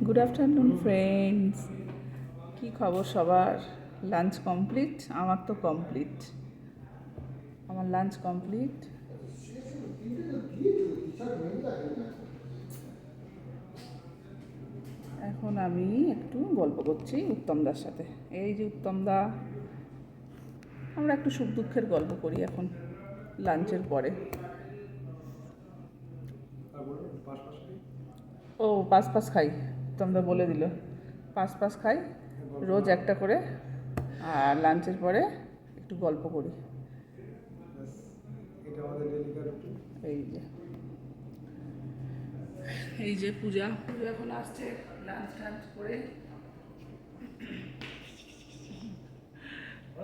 Good afternoon friends, কী খবর সবার? Lunch complete? আমার তো কমপ্লিট, আমার লাঞ্চ কমপ্লিট। এখন আমি একটু গল্প করছি উত্তমদার সাথে। এই যে উত্তমদা, আমরা একটু সুখ দুঃখের গল্প করি এখন লাঞ্চের পরে। ও পাঁচ খাই, উত্তমদা বলে দিল পাঁচ খাই রোজ একটা করে, আর লাঞ্চের পরে একটু গল্প করি। এই যে এই যে পূজা এখন আসছে লাঞ্চ করে।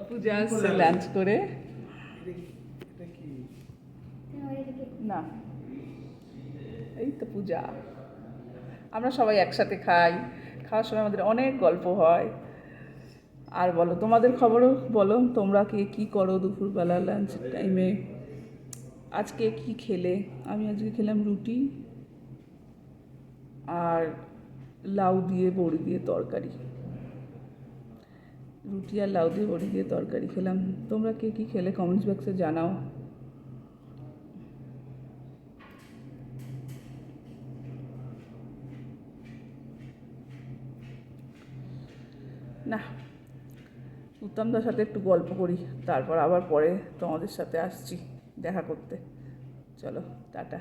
পূজা আসছে লাঞ্চ করে। না, এই তো পূজা, আমরা সবাই একসাথে খাই, খাওয়ার সময় আমাদের অনেক গল্প হয়। আর বলো, তোমাদের খবরও বলো, তোমরা কে কী করো দুপুরবেলা লাঞ্চ টাইমে? আজকে কি খেলে? আমি আজকে খেলাম রুটি আর লাউ দিয়ে বড়ি দিয়ে তরকারি। রুটি আর লাউ দিয়ে বড়ি দিয়ে তরকারি খেলাম। তোমরা কে কী খেলে কমেন্টস বক্সে জানাও। না, উত্তমদার সাথে একটু গল্প করি, তারপর আবার পরে তোমাদের সাথে আসছি দেখা করতে। চলো, টাটা।